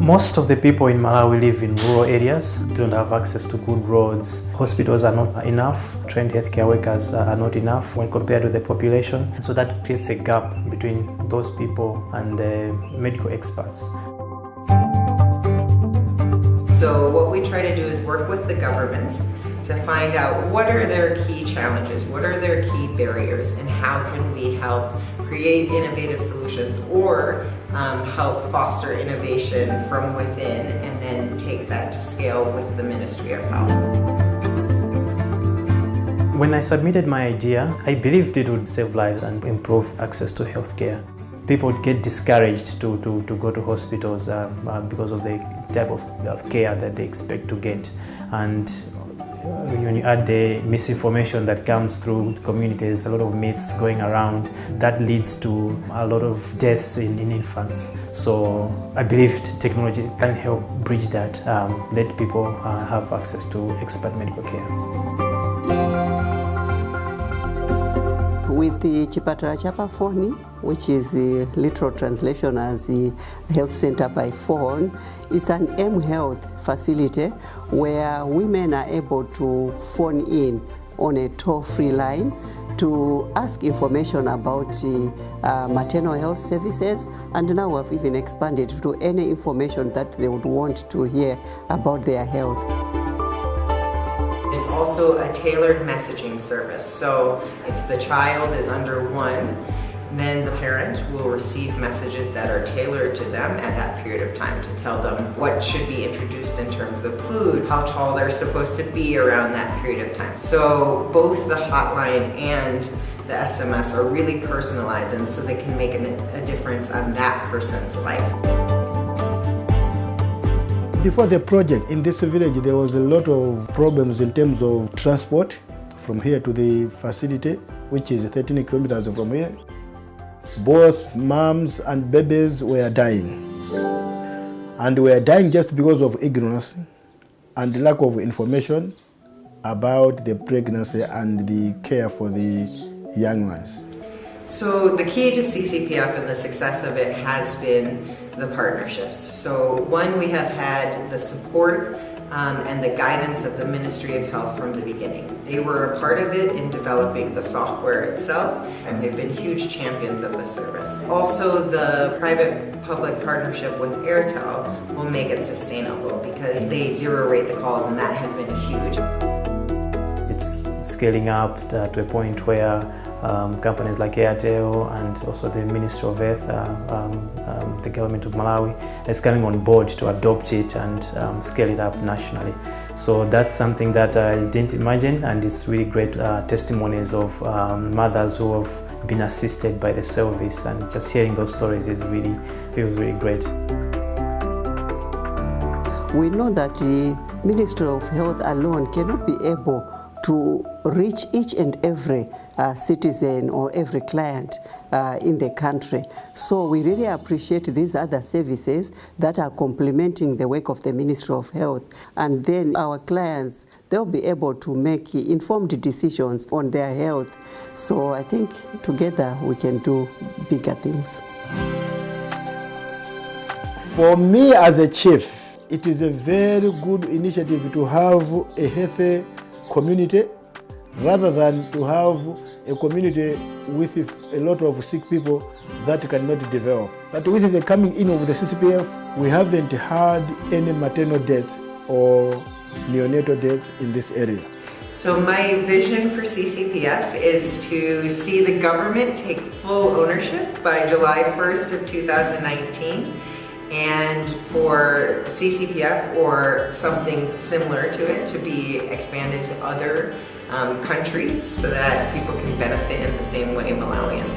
Most of the people in Malawi live in rural areas, don't have access to good roads. Hospitals are not enough. Trained healthcare workers are not enough when compared to the population. So that creates a gap between those people and the medical experts. So what we try to do is work with the governments to find out what are their key challenges, what are their key barriers, and how can we help create innovative solutions or help foster innovation from within and then take that to scale with the Ministry of Health. When I submitted my idea, I believed it would save lives and improve access to healthcare. People get discouraged to go to hospitals because of the type of care that they expect to get. And when you add the misinformation that comes through communities, a lot of myths going around, that leads to a lot of deaths in infants. So I believe technology can help bridge that, let people have access to expert medical care. With the Chipatala Foni, which is the literal translation as the health center by phone, it's an M-Health facility where women are able to phone in on a toll-free line to ask information about maternal health services, and now we've even expanded to any information that they would want to hear about their health. It's also a tailored messaging service. So if the child is under 1, then the parent will receive messages that are tailored to them at that period of time to tell them what should be introduced in terms of food, how tall they're supposed to be around that period of time. So both the hotline and the SMS are really personalized, and so they can make a difference on that person's life. Before the project in this village, there was a lot of problems in terms of transport from here to the facility, which is 13 kilometers from here. Both moms and babies were dying. And were dying just because of ignorance and lack of information about the pregnancy and the care for the young ones. So the key to CCPF and the success of it has been the partnerships. So one, we have had the support and the guidance of the Ministry of Health from the beginning. They were a part of it in developing the software itself, and they've been huge champions of the service. Also, the private-public partnership with Airtel will make it sustainable because they zero rate the calls, and that has been huge. It's scaling up to a point where companies like Airtel and also the Ministry of Health, the government of Malawi, is coming on board to adopt it and scale it up nationally. So that's something that I didn't imagine, and it's really great testimonies of mothers who have been assisted by the service, and just hearing those stories feels really great. We know that the Ministry of Health alone cannot be able to reach each and every citizen or every client in the country. So we really appreciate these other services that are complementing the work of the Ministry of Health. And then our clients, they'll be able to make informed decisions on their health. So I think together we can do bigger things. For me as a chief, it is a very good initiative to have a healthy community rather than to have a community with a lot of sick people that cannot develop. But with the coming in of the CCPF, we haven't had any maternal deaths or neonatal deaths in this area. So my vision for CCPF is to see the government take full ownership by July 1st of 2019. And for CCPF or something similar to it to be expanded to other countries so that people can benefit in the same way Malawians